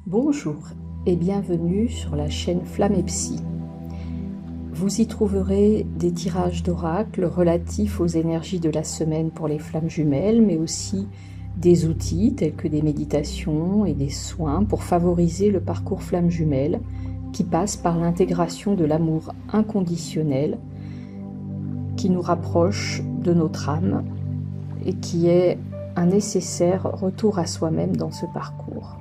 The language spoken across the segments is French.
Bonjour et bienvenue sur la chaîne Flamme et Psy. Vous y trouverez des tirages d'oracles relatifs aux énergies de la semaine pour les flammes jumelles, mais aussi des outils tels que des méditations et des soins pour favoriser le parcours flamme jumelle qui passe par l'intégration de l'amour inconditionnel qui nous rapproche de notre âme et qui est un nécessaire retour à soi-même dans ce parcours.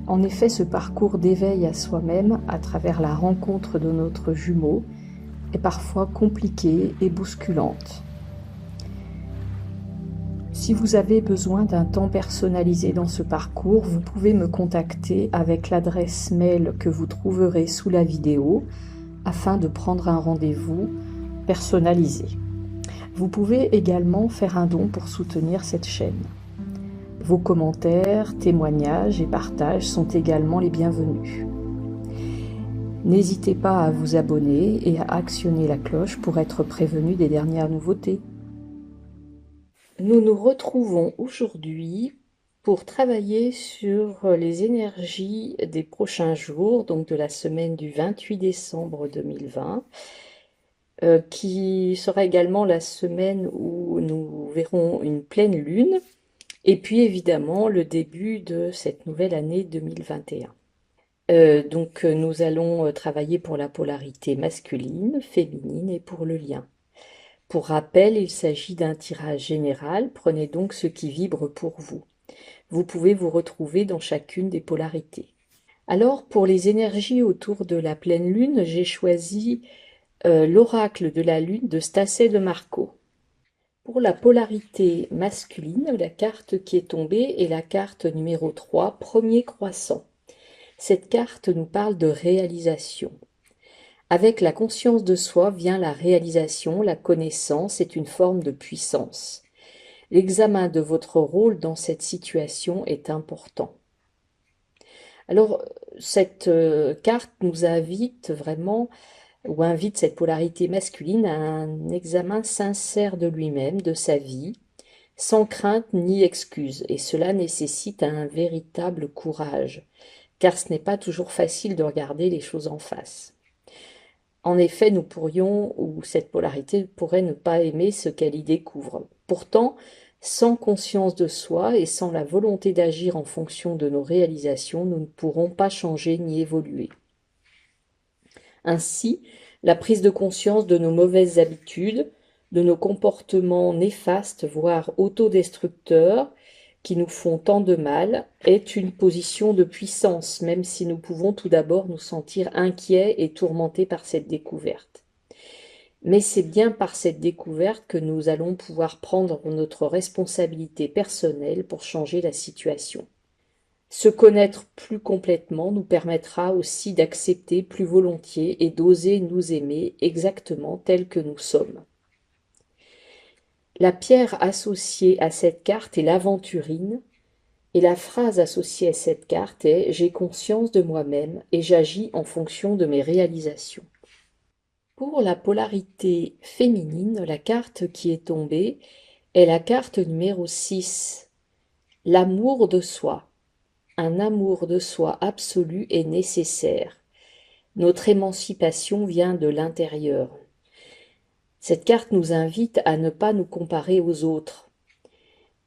En effet, ce parcours d'éveil à soi-même à travers la rencontre de notre jumeau est parfois compliqué et bousculante. Si vous avez besoin d'un temps personnalisé dans ce parcours, vous pouvez me contacter avec l'adresse mail que vous trouverez sous la vidéo afin de prendre un rendez-vous personnalisé. Vous pouvez également faire un don pour soutenir cette chaîne. Vos commentaires, témoignages et partages sont également les bienvenus. N'hésitez pas à vous abonner et à actionner la cloche pour être prévenu des dernières nouveautés. Nous nous retrouvons aujourd'hui pour travailler sur les énergies des prochains jours, donc de la semaine du 28 décembre 2020, qui sera également la semaine où nous verrons une pleine lune, et puis évidemment le début de cette nouvelle année 2021. Donc nous allons travailler pour la polarité masculine, féminine et pour le lien. Pour rappel, il s'agit d'un tirage général, prenez donc ce qui vibre pour vous. Vous pouvez vous retrouver dans chacune des polarités. Alors pour les énergies autour de la pleine lune, j'ai choisi l'oracle de la lune de Stacey de Marco. Pour la polarité masculine, la carte qui est tombée est la carte numéro 3, premier croissant. Cette carte nous parle de réalisation. Avec la conscience de soi vient la réalisation, la connaissance est une forme de puissance. L'examen de votre rôle dans cette situation est important. Alors, cette carte nous invite vraiment, ou invite cette polarité masculine à un examen sincère de lui-même, de sa vie, sans crainte ni excuse, et cela nécessite un véritable courage, car ce n'est pas toujours facile de regarder les choses en face. En effet, nous pourrions, ou cette polarité pourrait ne pas aimer ce qu'elle y découvre. Pourtant, sans conscience de soi et sans la volonté d'agir en fonction de nos réalisations, nous ne pourrons pas changer ni évoluer. Ainsi, la prise de conscience de nos mauvaises habitudes, de nos comportements néfastes, voire autodestructeurs, qui nous font tant de mal, est une position de puissance, même si nous pouvons tout d'abord nous sentir inquiets et tourmentés par cette découverte. Mais c'est bien par cette découverte que nous allons pouvoir prendre notre responsabilité personnelle pour changer la situation. Se connaître plus complètement nous permettra aussi d'accepter plus volontiers et d'oser nous aimer exactement tels que nous sommes. La pierre associée à cette carte est l'aventurine, et la phrase associée à cette carte est « J'ai conscience de moi-même et j'agis en fonction de mes réalisations ». Pour la polarité féminine, la carte qui est tombée est la carte numéro 6, l'amour de soi. Un amour de soi absolu est nécessaire. Notre émancipation vient de l'intérieur. Cette carte nous invite à ne pas nous comparer aux autres.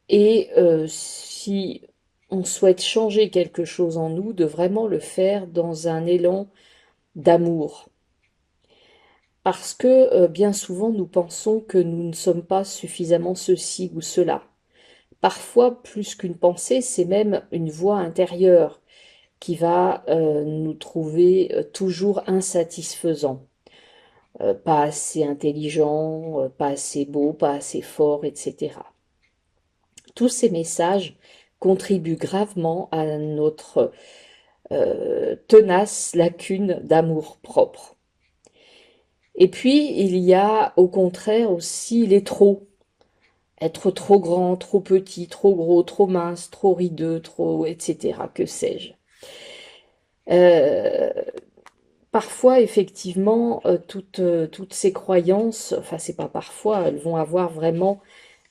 Et si on souhaite changer quelque chose en nous, de vraiment le faire dans un élan d'amour. Parce que bien souvent, nous pensons que nous ne sommes pas suffisamment ceci ou cela. Parfois, plus qu'une pensée, c'est même une voix intérieure qui va nous trouver toujours insatisfaisants. Pas assez intelligents, pas assez beaux, pas assez forts, etc. Tous ces messages contribuent gravement à notre tenace lacune d'amour-propre. Et puis, il y a au contraire aussi les trop. Être trop grand, trop petit, trop gros, trop mince, trop rideux, trop, etc. Que sais-je. Parfois, effectivement, toutes ces croyances, enfin, c'est pas parfois, elles vont avoir vraiment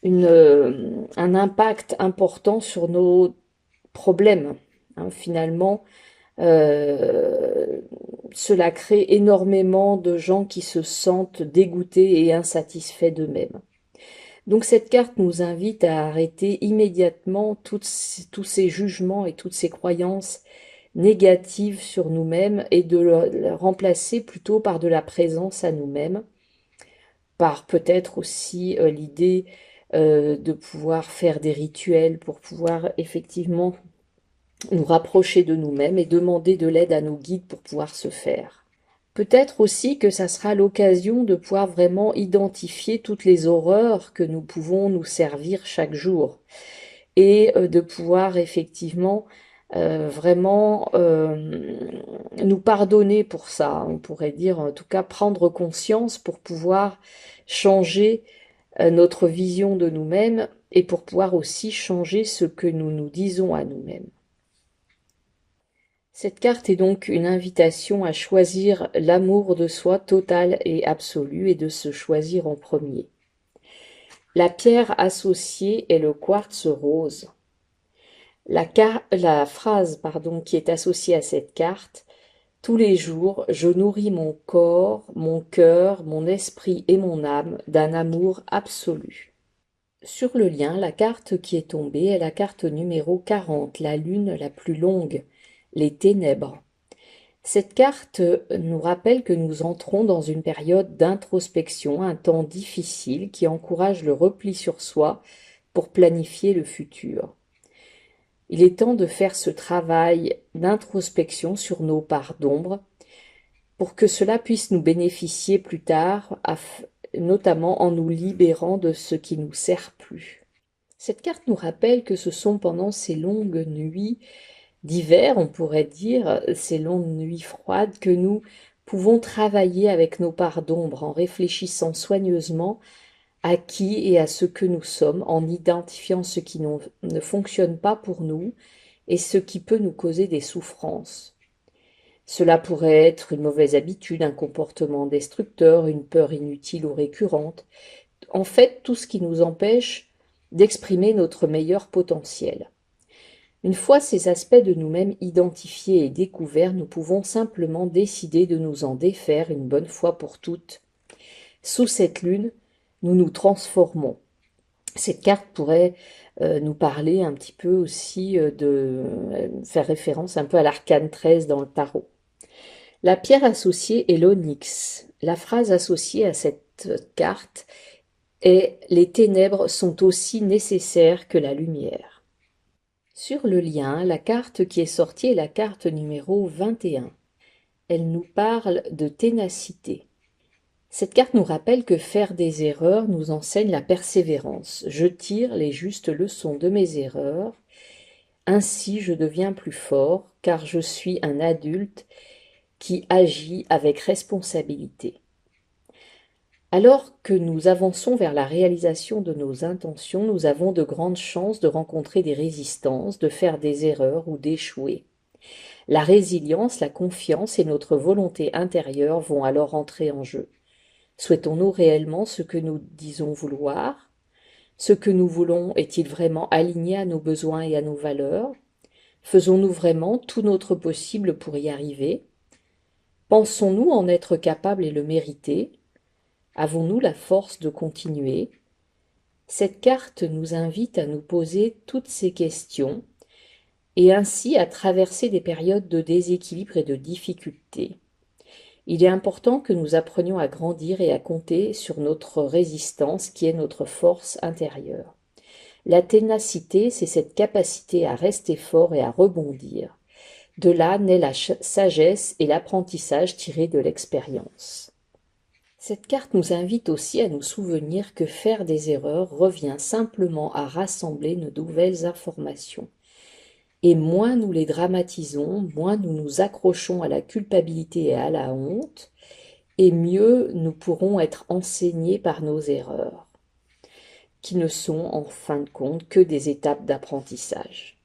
un impact important sur nos problèmes, hein. Finalement, euh, cela crée énormément de gens qui se sentent dégoûtés et insatisfaits d'eux-mêmes. Donc cette carte nous invite à arrêter immédiatement tous ces jugements et toutes ces croyances négatives sur nous-mêmes et de le remplacer plutôt par de la présence à nous-mêmes, par peut-être aussi l'idée de pouvoir faire des rituels pour pouvoir effectivement nous rapprocher de nous-mêmes et demander de l'aide à nos guides pour pouvoir se faire. Peut-être aussi que ça sera l'occasion de pouvoir vraiment identifier toutes les horreurs que nous pouvons nous servir chaque jour et de pouvoir effectivement vraiment nous pardonner pour ça. On pourrait dire en tout cas prendre conscience pour pouvoir changer notre vision de nous-mêmes et pour pouvoir aussi changer ce que nous nous disons à nous-mêmes. Cette carte est donc une invitation à choisir l'amour de soi total et absolu et de se choisir en premier. La pierre associée est le quartz rose. La phrase qui est associée à cette carte: tous les jours, je nourris mon corps, mon cœur, mon esprit et mon âme d'un amour absolu. Sur le lien, la carte qui est tombée est la carte numéro 40, la lune la plus longue, les ténèbres. Cette carte nous rappelle que nous entrons dans une période d'introspection, un temps difficile qui encourage le repli sur soi pour planifier le futur. Il est temps de faire ce travail d'introspection sur nos parts d'ombre pour que cela puisse nous bénéficier plus tard, notamment en nous libérant de ce qui nous sert plus. Cette carte nous rappelle que ce sont pendant ces longues nuits d'hiver, on pourrait dire, ces longues nuits froides, que nous pouvons travailler avec nos parts d'ombre en réfléchissant soigneusement à qui et à ce que nous sommes, en identifiant ce qui ne fonctionne pas pour nous et ce qui peut nous causer des souffrances. Cela pourrait être une mauvaise habitude, un comportement destructeur, une peur inutile ou récurrente, en fait tout ce qui nous empêche d'exprimer notre meilleur potentiel. Une fois ces aspects de nous-mêmes identifiés et découverts, nous pouvons simplement décider de nous en défaire une bonne fois pour toutes. Sous cette lune, nous nous transformons. Cette carte pourrait nous parler un petit peu aussi faire référence un peu à l'arcane 13 dans le tarot. La pierre associée est l'onyx. La phrase associée à cette carte est: les ténèbres sont aussi nécessaires que la lumière. Sur le lien, la carte qui est sortie est la carte numéro 21. Elle nous parle de ténacité. Cette carte nous rappelle que faire des erreurs nous enseigne la persévérance. Je tire les justes leçons de mes erreurs. Ainsi je deviens plus fort, car je suis un adulte qui agit avec responsabilité. Alors que nous avançons vers la réalisation de nos intentions, nous avons de grandes chances de rencontrer des résistances, de faire des erreurs ou d'échouer. La résilience, la confiance et notre volonté intérieure vont alors entrer en jeu. Souhaitons-nous réellement ce que nous disons vouloir? Ce que nous voulons est-il vraiment aligné à nos besoins et à nos valeurs? Faisons-nous vraiment tout notre possible pour y arriver? Pensons-nous en être capables et le mériter? Avons-nous la force de continuer? Cette carte nous invite à nous poser toutes ces questions et ainsi à traverser des périodes de déséquilibre et de difficulté. Il est important que nous apprenions à grandir et à compter sur notre résistance qui est notre force intérieure. La ténacité, c'est cette capacité à rester fort et à rebondir. De là naît la sagesse et l'apprentissage tirés de l'expérience. Cette carte nous invite aussi à nous souvenir que faire des erreurs revient simplement à rassembler nos nouvelles informations. Et moins nous les dramatisons, moins nous nous accrochons à la culpabilité et à la honte, et mieux nous pourrons être enseignés par nos erreurs, qui ne sont en fin de compte que des étapes d'apprentissage.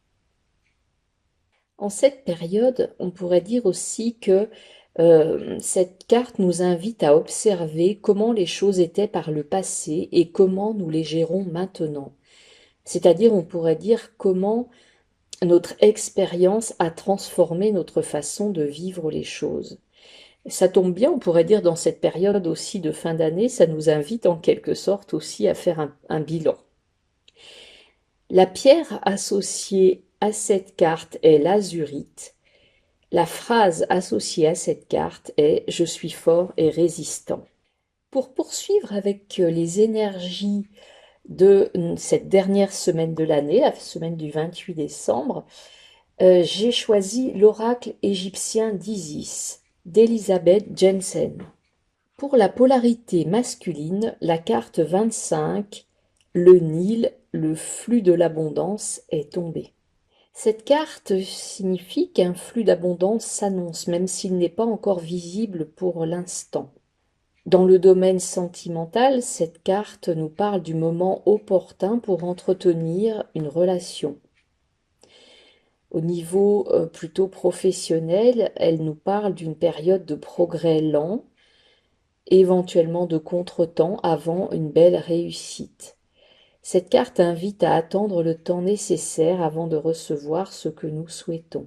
En cette période, on pourrait dire aussi que cette carte nous invite à observer comment les choses étaient par le passé et comment nous les gérons maintenant. C'est-à-dire, on pourrait dire comment notre expérience a transformé notre façon de vivre les choses. Ça tombe bien, on pourrait dire dans cette période aussi de fin d'année, ça nous invite en quelque sorte aussi à faire un bilan. La pierre associée à cette carte est l'azurite. La phrase associée à cette carte est «Je suis fort et résistant». Pour poursuivre avec les énergies de cette dernière semaine de l'année, la semaine du 28 décembre, j'ai choisi l'oracle égyptien d'Isis, d'Elizabeth Jensen. Pour la polarité masculine, la carte 25, le Nil, le flux de l'abondance, est tombée. Cette carte signifie qu'un flux d'abondance s'annonce, même s'il n'est pas encore visible pour l'instant. Dans le domaine sentimental, cette carte nous parle du moment opportun pour entretenir une relation. Au niveau plutôt professionnel, elle nous parle d'une période de progrès lent, éventuellement de contretemps avant une belle réussite. Cette carte invite à attendre le temps nécessaire avant de recevoir ce que nous souhaitons.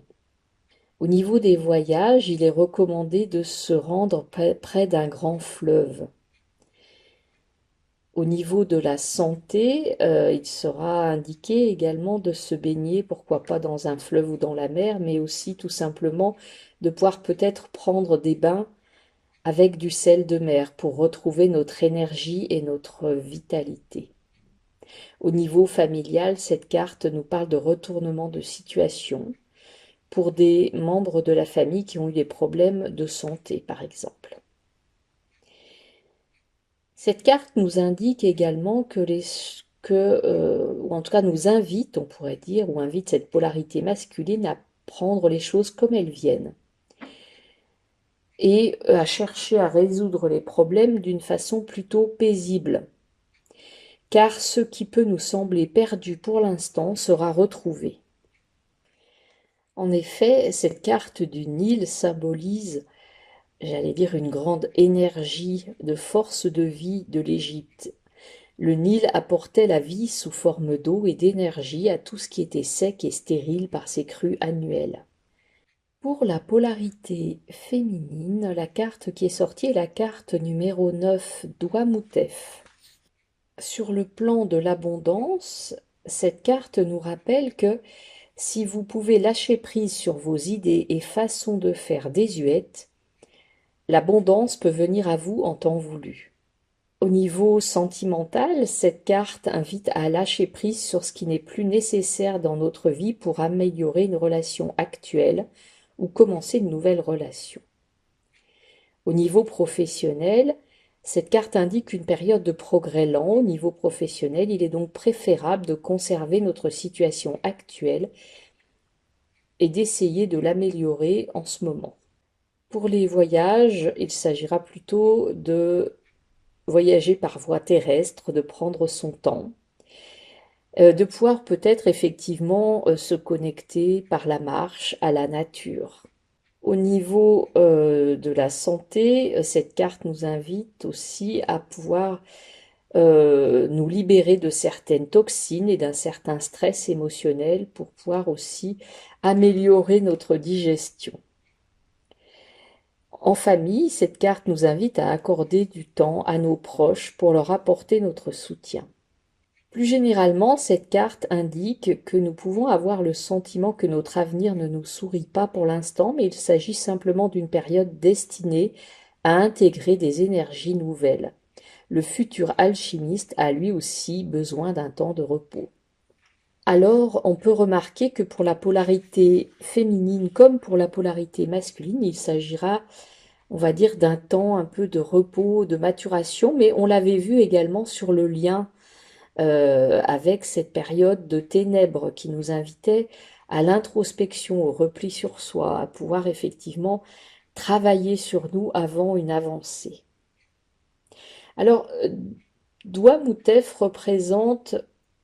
Au niveau des voyages, il est recommandé de se rendre près d'un grand fleuve. Au niveau de la santé, il sera indiqué également de se baigner, pourquoi pas dans un fleuve ou dans la mer, mais aussi tout simplement de pouvoir peut-être prendre des bains avec du sel de mer pour retrouver notre énergie et notre vitalité. Au niveau familial, cette carte nous parle de retournement de situation pour des membres de la famille qui ont eu des problèmes de santé, par exemple. Cette carte nous indique également ou en tout cas nous invite, on pourrait dire, ou invite cette polarité masculine à prendre les choses comme elles viennent et à chercher à résoudre les problèmes d'une façon plutôt paisible. Car ce qui peut nous sembler perdu pour l'instant sera retrouvé. En effet, cette carte du Nil symbolise, j'allais dire, une grande énergie de force de vie de l'Égypte. Le Nil apportait la vie sous forme d'eau et d'énergie à tout ce qui était sec et stérile par ses crues annuelles. Pour la polarité féminine, la carte qui est sortie est la carte numéro 9, Douamoutef. Sur le plan de l'abondance, cette carte nous rappelle que si vous pouvez lâcher prise sur vos idées et façons de faire désuètes, l'abondance peut venir à vous en temps voulu. Au niveau sentimental, cette carte invite à lâcher prise sur ce qui n'est plus nécessaire dans notre vie pour améliorer une relation actuelle ou commencer une nouvelle relation. Au niveau professionnel, cette carte indique une période de progrès lent au niveau professionnel. Il est donc préférable de conserver notre situation actuelle et d'essayer de l'améliorer en ce moment. Pour les voyages, il s'agira plutôt de voyager par voie terrestre, de prendre son temps, de pouvoir peut-être effectivement se connecter par la marche à la nature. Au niveau de la santé, cette carte nous invite aussi à pouvoir nous libérer de certaines toxines et d'un certain stress émotionnel pour pouvoir aussi améliorer notre digestion. En famille, cette carte nous invite à accorder du temps à nos proches pour leur apporter notre soutien. Plus généralement, cette carte indique que nous pouvons avoir le sentiment que notre avenir ne nous sourit pas pour l'instant, mais il s'agit simplement d'une période destinée à intégrer des énergies nouvelles. Le futur alchimiste a lui aussi besoin d'un temps de repos. Alors, on peut remarquer que pour la polarité féminine comme pour la polarité masculine, il s'agira, on va dire, d'un temps un peu de repos, de maturation, mais on l'avait vu également sur le lien avec cette période de ténèbres qui nous invitait à l'introspection, au repli sur soi, à pouvoir effectivement travailler sur nous avant une avancée. Alors, Douamoutef représente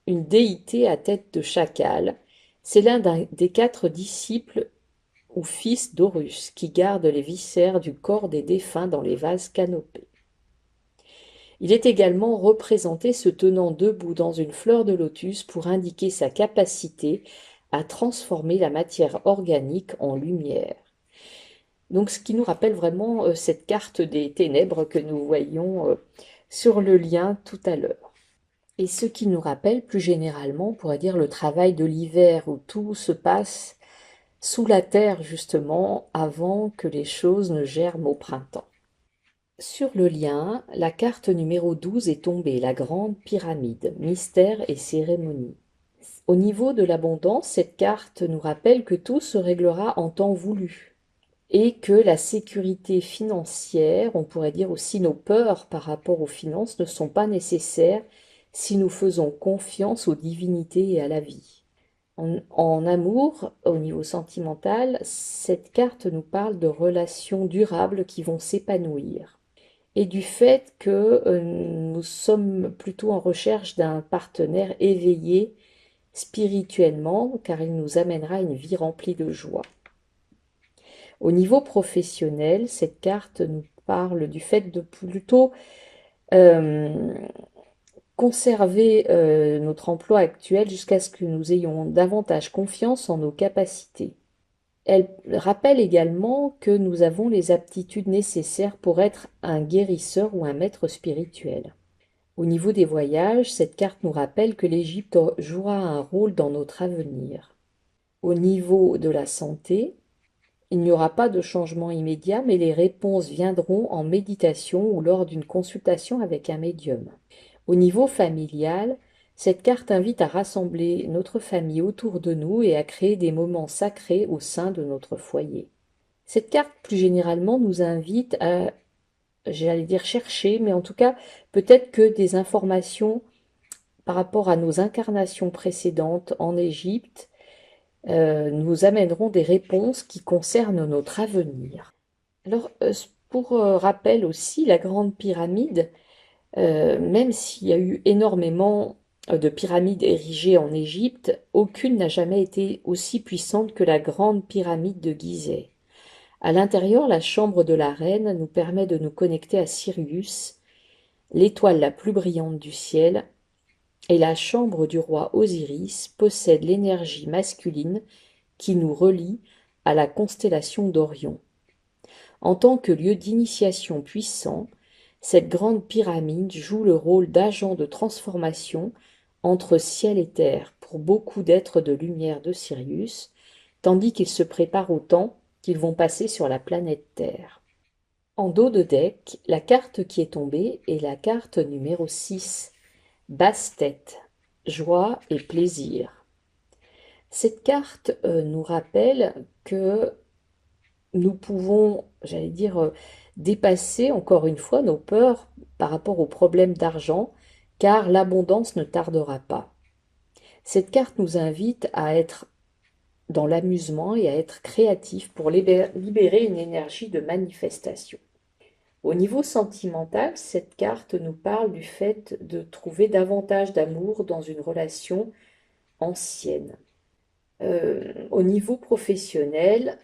une déité à tête de chacal. C'est l'un des 4 disciples ou fils d'Horus qui garde les viscères du corps des défunts dans les vases canopés. Il est également représenté se tenant debout dans une fleur de lotus pour indiquer sa capacité à transformer la matière organique en lumière. Donc ce qui nous rappelle vraiment cette carte des ténèbres que nous voyions sur le lien tout à l'heure. Et ce qui nous rappelle plus généralement, on pourrait dire, le travail de l'hiver où tout se passe sous la terre justement avant que les choses ne germent au printemps. Sur le lien, la carte numéro 12 est tombée, la grande pyramide, mystère et cérémonie. Au niveau de l'abondance, cette carte nous rappelle que tout se réglera en temps voulu et que la sécurité financière, on pourrait dire aussi nos peurs par rapport aux finances, ne sont pas nécessaires si nous faisons confiance aux divinités et à la vie. En amour, au niveau sentimental, cette carte nous parle de relations durables qui vont s'épanouir et du fait que nous sommes plutôt en recherche d'un partenaire éveillé spirituellement, car il nous amènera une vie remplie de joie. Au niveau professionnel, cette carte nous parle du fait de plutôt euh, conserver notre emploi actuel jusqu'à ce que nous ayons davantage confiance en nos capacités. Elle rappelle également que nous avons les aptitudes nécessaires pour être un guérisseur ou un maître spirituel. Au niveau des voyages, cette carte nous rappelle que l'Égypte jouera un rôle dans notre avenir. Au niveau de la santé, il n'y aura pas de changement immédiat, mais les réponses viendront en méditation ou lors d'une consultation avec un médium. Au niveau familial, cette carte invite à rassembler notre famille autour de nous et à créer des moments sacrés au sein de notre foyer. Cette carte, plus généralement, nous invite à, j'allais dire chercher, mais en tout cas, peut-être que des informations par rapport à nos incarnations précédentes en Égypte nous amèneront des réponses qui concernent notre avenir. Alors, pour rappel aussi, la Grande Pyramide, même s'il y a eu énormément de pyramides érigées en Égypte, aucune n'a jamais été aussi puissante que la Grande Pyramide de Gizeh. À l'intérieur, la chambre de la reine nous permet de nous connecter à Sirius, l'étoile la plus brillante du ciel, et la chambre du roi Osiris possède l'énergie masculine qui nous relie à la constellation d'Orion. En tant que lieu d'initiation puissant, cette grande pyramide joue le rôle d'agent de transformation entre ciel et terre pour beaucoup d'êtres de lumière de Sirius, tandis qu'ils se préparent au temps qu'ils vont passer sur la planète Terre. En dos de deck, la carte qui est tombée est la carte numéro 6, Bastet, joie et plaisir. Cette carte nous rappelle que nous pouvons, j'allais dire, dépasser encore une fois nos peurs par rapport aux problèmes d'argent, car l'abondance ne tardera pas. Cette carte nous invite à être dans l'amusement et à être créatif pour libérer une énergie de manifestation. Au niveau sentimental, cette carte nous parle du fait de trouver davantage d'amour dans une relation ancienne. Au niveau professionnel,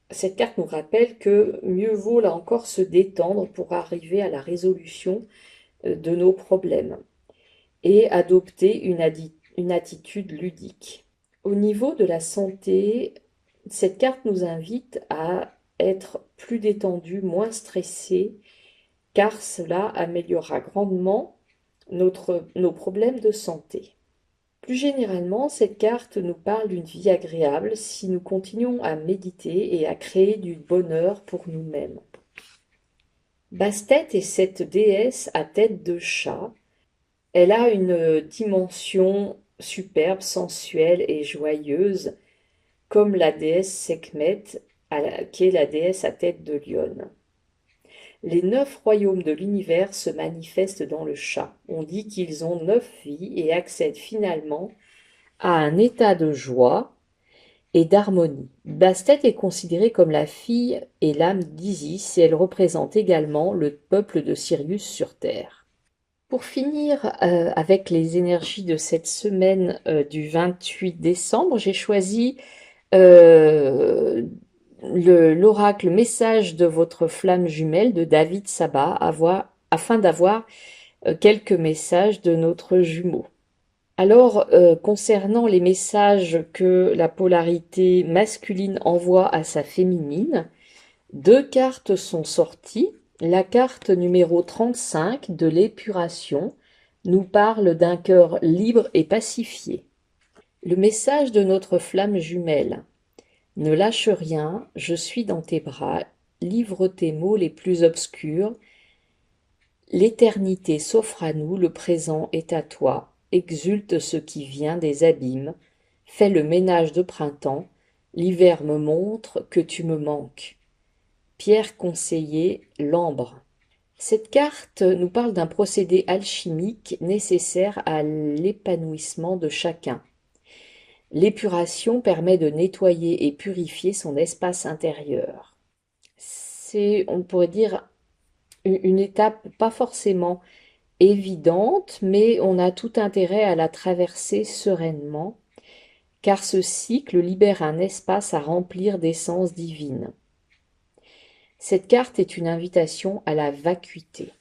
cette carte nous rappelle que mieux vaut là encore se détendre pour arriver à la résolution de nos problèmes et adopter une attitude ludique. Au niveau de la santé, cette carte nous invite à être plus détendu, moins stressé, car cela améliorera grandement nos problèmes de santé. Plus généralement, cette carte nous parle d'une vie agréable si nous continuons à méditer et à créer du bonheur pour nous-mêmes. Bastet est cette déesse à tête de chat. Elle a une dimension superbe, sensuelle et joyeuse, comme la déesse Sekhmet, qui est la déesse à tête de lionne. Les 9 royaumes de l'univers se manifestent dans le chat. On dit qu'ils ont 9 vies et accèdent finalement à un état de joie et d'harmonie. Bastet est considérée comme la fille et l'âme d'Isis et elle représente également le peuple de Sirius sur Terre. Pour finir avec les énergies de cette semaine du 28 décembre, j'ai choisi l'oracle Message de votre flamme jumelle de David Sabat afin d'avoir quelques messages de notre jumeau. Alors, concernant les messages que la polarité masculine envoie à sa féminine, deux cartes sont sorties. La carte numéro 35 de l'épuration nous parle d'un cœur libre et pacifié. Le message de notre flamme jumelle. Ne lâche rien, je suis dans tes bras, livre tes mots les plus obscurs. L'éternité s'offre à nous, le présent est à toi. Exulte ce qui vient des abîmes. Fais le ménage de printemps. L'hiver me montre que tu me manques. Pierre conseiller, l'ambre. Cette carte nous parle d'un procédé alchimique nécessaire à l'épanouissement de chacun. L'épuration permet de nettoyer et purifier son espace intérieur. C'est, on pourrait dire, une étape pas forcément évidente, mais on a tout intérêt à la traverser sereinement, car ce cycle libère un espace à remplir d'essence divine. Cette carte est une invitation à la vacuité.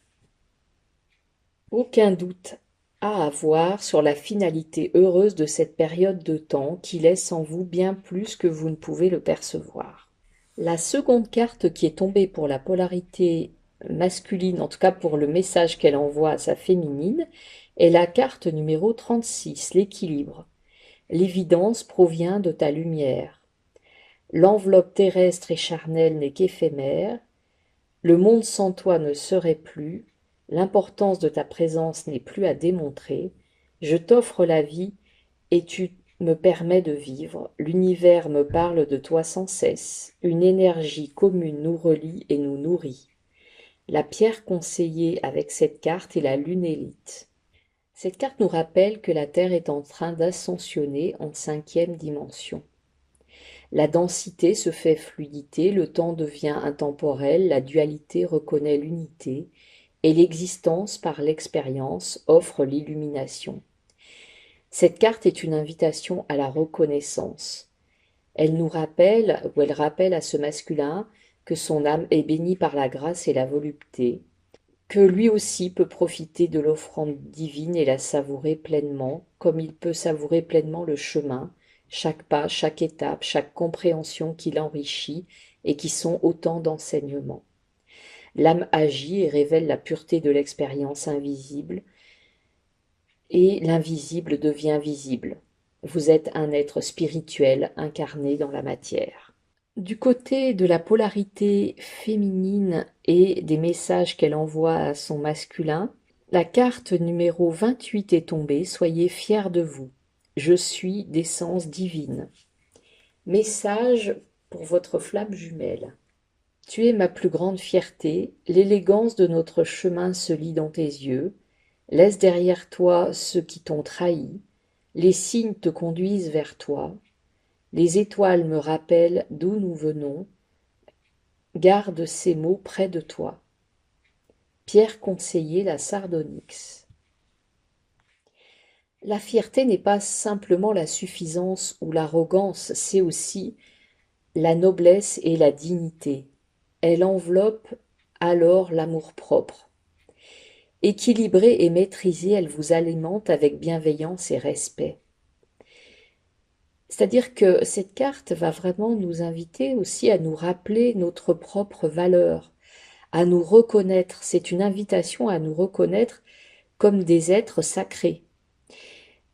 Aucun doute à avoir sur la finalité heureuse de cette période de temps qui laisse en vous bien plus que vous ne pouvez le percevoir. La seconde carte qui est tombée pour la polarité masculine, en tout cas pour le message qu'elle envoie à sa féminine, est la carte numéro 36, l'équilibre. L'évidence provient de ta lumière. L'enveloppe terrestre et charnelle n'est qu'éphémère. Le monde sans toi ne serait plus. L'importance de ta présence n'est plus à démontrer. Je t'offre la vie et tu me permets de vivre. L'univers me parle de toi sans cesse. Une énergie commune nous relie et nous nourrit. La pierre conseillée avec cette carte est la lune élite. Cette carte nous rappelle que la Terre est en train d'ascensionner en 5e dimension. La densité se fait fluidité, le temps devient intemporel, la dualité reconnaît l'unité, et l'existence par l'expérience offre l'illumination. Cette carte est une invitation à la reconnaissance. Elle nous rappelle, ou elle rappelle à ce masculin, que son âme est bénie par la grâce et la volupté, que lui aussi peut profiter de l'offrande divine et la savourer pleinement, comme il peut savourer pleinement le chemin, chaque pas, chaque étape, chaque compréhension qui l'enrichit et qui sont autant d'enseignements. L'âme agit et révèle la pureté de l'expérience invisible, et l'invisible devient visible. Vous êtes un être spirituel incarné dans la matière. Du côté de la polarité féminine et des messages qu'elle envoie à son masculin, la carte numéro 28 est tombée, soyez fiers de vous. Je suis d'essence divine. Message pour votre flamme jumelle. Tu es ma plus grande fierté, l'élégance de notre chemin se lit dans tes yeux, laisse derrière toi ceux qui t'ont trahi, les signes te conduisent vers toi, les étoiles me rappellent d'où nous venons, garde ces mots près de toi. Pierre conseiller, la Sardonyx. La fierté n'est pas simplement la suffisance ou l'arrogance, c'est aussi la noblesse et la dignité. Elle enveloppe alors l'amour-propre. Équilibrée et maîtrisée, elle vous alimente avec bienveillance et respect. C'est-à-dire que cette carte va vraiment nous inviter aussi à nous rappeler notre propre valeur, à nous reconnaître. C'est une invitation à nous reconnaître comme des êtres sacrés.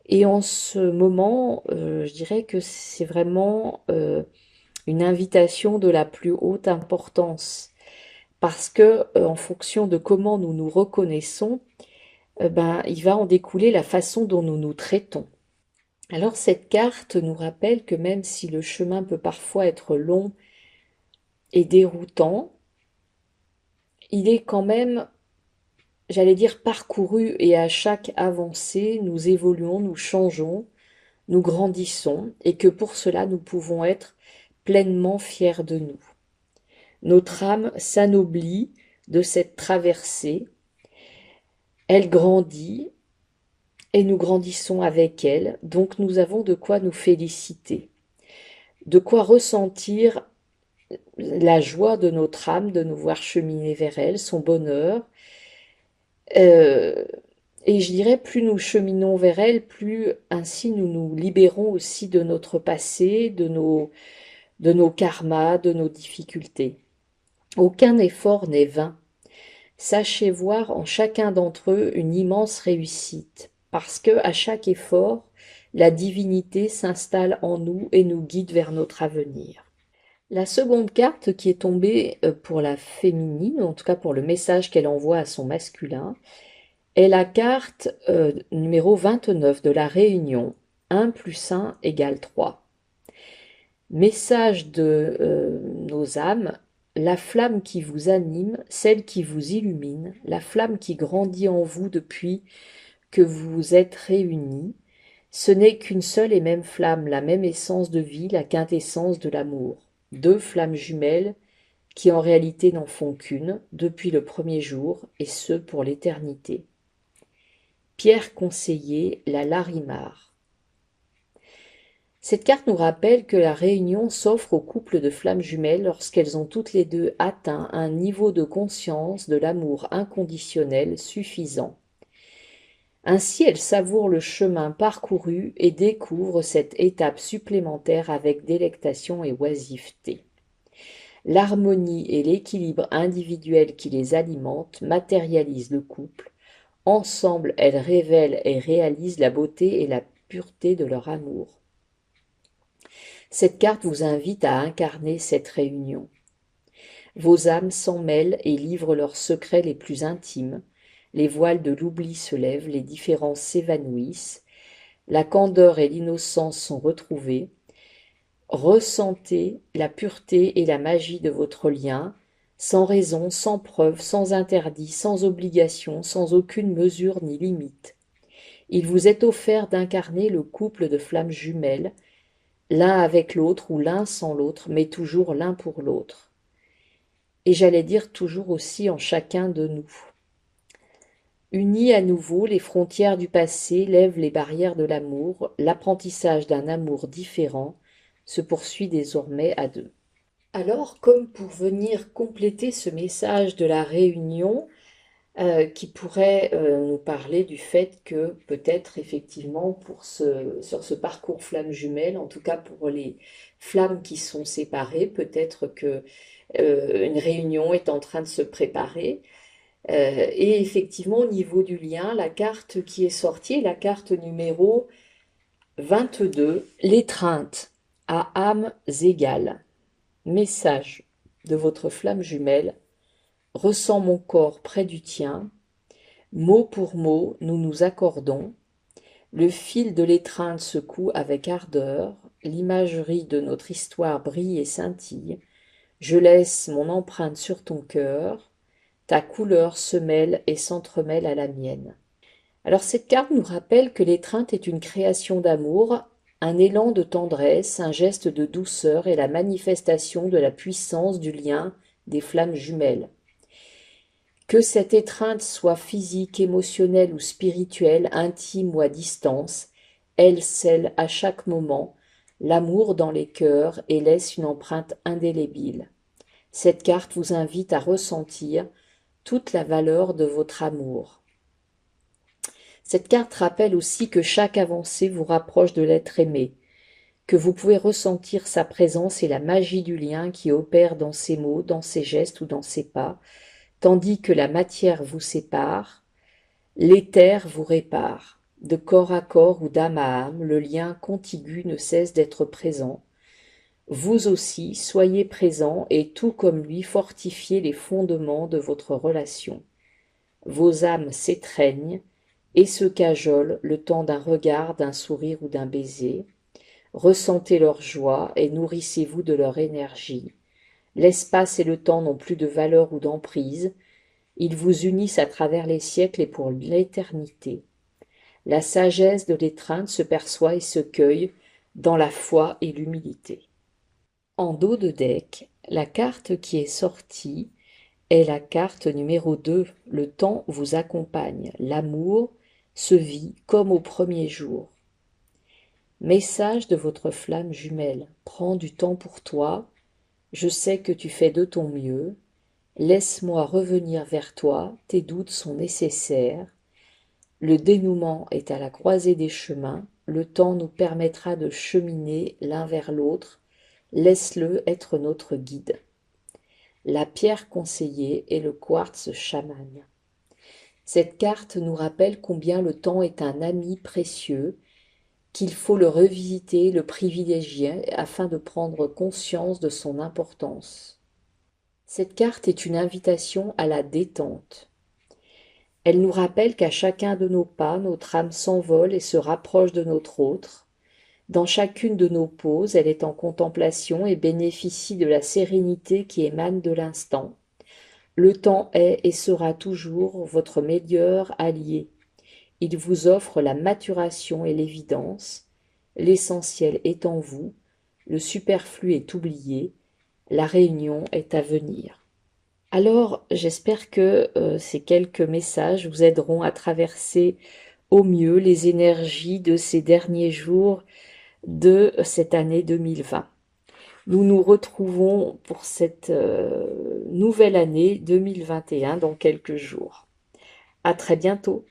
Et en ce moment, je dirais que c'est vraiment une invitation de la plus haute importance. Parce que, en fonction de comment nous nous reconnaissons, ben, il va en découler la façon dont nous nous traitons. Alors cette carte nous rappelle que même si le chemin peut parfois être long et déroutant, il est quand même, j'allais dire, parcouru et à chaque avancée, nous évoluons, nous changeons, nous grandissons et que pour cela nous pouvons être pleinement fiers de nous. Notre âme s'anoblit de cette traversée, elle grandit et nous grandissons avec elle, donc nous avons de quoi nous féliciter, de quoi ressentir la joie de notre âme de nous voir cheminer vers elle, son bonheur, euh, Et je dirais, plus nous cheminons vers elle, plus ainsi nous nous libérons aussi de notre passé, de nos karmas, de nos difficultés. Aucun effort n'est vain. Sachez voir en chacun d'entre eux une immense réussite, parce que à chaque effort, la divinité s'installe en nous et nous guide vers notre avenir. La seconde carte qui est tombée pour la féminine, en tout cas pour le message qu'elle envoie à son masculin, est la carte numéro 29 de la réunion. 1 plus 1 égale 3. Message de nos âmes, la flamme qui vous anime, celle qui vous illumine, la flamme qui grandit en vous depuis que vous vous êtes réunis, ce n'est qu'une seule et même flamme, la même essence de vie, la quintessence de l'amour. Deux flammes jumelles qui en réalité n'en font qu'une, depuis le premier jour, et ce pour l'éternité. Pierre Conseiller, la Larimar. Cette carte nous rappelle que la réunion s'offre aux couples de flammes jumelles lorsqu'elles ont toutes les deux atteint un niveau de conscience de l'amour inconditionnel suffisant. Ainsi, elles savourent le chemin parcouru et découvrent cette étape supplémentaire avec délectation et oisiveté. L'harmonie et l'équilibre individuel qui les alimentent matérialisent le couple. Ensemble, elles révèlent et réalisent la beauté et la pureté de leur amour. Cette carte vous invite à incarner cette réunion. Vos âmes s'en mêlent et livrent leurs secrets les plus intimes. Les voiles de l'oubli se lèvent, les différences s'évanouissent. La candeur et l'innocence sont retrouvées. Ressentez la pureté et la magie de votre lien, sans raison, sans preuve, sans interdit, sans obligation, sans aucune mesure ni limite. Il vous est offert d'incarner le couple de flammes jumelles, l'un avec l'autre ou l'un sans l'autre, mais toujours l'un pour l'autre. Et j'allais dire toujours aussi en chacun de nous. Unis à nouveau, les frontières du passé lèvent les barrières de l'amour, l'apprentissage d'un amour différent se poursuit désormais à deux. Alors, comme pour venir compléter ce message de la réunion, qui pourrait nous parler du fait que peut-être effectivement sur ce parcours flamme jumelle, en tout cas pour les flammes qui sont séparées, peut-être que une réunion est en train de se préparer. Et effectivement, au niveau du lien, la carte qui est sortie, la carte numéro 22, l'étreinte à âmes égales. Message de votre flamme jumelle. Ressens mon corps près du tien. Mot pour mot, nous nous accordons. Le fil de l'étreinte secoue avec ardeur. L'imagerie de notre histoire brille et scintille. Je laisse mon empreinte sur ton cœur. Ta couleur se mêle et s'entremêle à la mienne. Alors cette carte nous rappelle que l'étreinte est une création d'amour, un élan de tendresse, un geste de douceur et la manifestation de la puissance du lien des flammes jumelles. Que cette étreinte soit physique, émotionnelle ou spirituelle, intime ou à distance, elle scelle à chaque moment l'amour dans les cœurs et laisse une empreinte indélébile. Cette carte vous invite à ressentir toute la valeur de votre amour. Cette carte rappelle aussi que chaque avancée vous rapproche de l'être aimé, que vous pouvez ressentir sa présence et la magie du lien qui opère dans ses mots, dans ses gestes ou dans ses pas, tandis que la matière vous sépare, l'éther vous répare. De corps à corps ou d'âme à âme, le lien contigu ne cesse d'être présent. Vous aussi, soyez présent et tout comme lui, fortifiez les fondements de votre relation. Vos âmes s'étreignent et se cajolent le temps d'un regard, d'un sourire ou d'un baiser. Ressentez leur joie et nourrissez-vous de leur énergie. L'espace et le temps n'ont plus de valeur ou d'emprise. Ils vous unissent à travers les siècles et pour l'éternité. La sagesse de l'étreinte se perçoit et se cueille dans la foi et l'humilité. En dos de deck, la carte qui est sortie est la carte numéro 2. Le temps vous accompagne. L'amour se vit comme au premier jour. Message de votre flamme jumelle. Prends du temps pour toi. Je sais que tu fais de ton mieux. Laisse-moi revenir vers toi. Tes doutes sont nécessaires. Le dénouement est à la croisée des chemins, le temps nous permettra de cheminer l'un vers l'autre, laisse-le être notre guide. La pierre conseillée est le quartz chaman. Cette carte nous rappelle combien le temps est un ami précieux, qu'il faut le revisiter, le privilégier afin de prendre conscience de son importance. Cette carte est une invitation à la détente. Elle nous rappelle qu'à chacun de nos pas, notre âme s'envole et se rapproche de notre autre. Dans chacune de nos poses, elle est en contemplation et bénéficie de la sérénité qui émane de l'instant. Le temps est et sera toujours votre meilleur allié. Il vous offre la maturation et l'évidence. L'essentiel est en vous, le superflu est oublié, la réunion est à venir. Alors, j'espère que ces quelques messages vous aideront à traverser au mieux les énergies de ces derniers jours de cette année 2020. Nous nous retrouvons pour cette nouvelle année 2021 dans quelques jours. À très bientôt.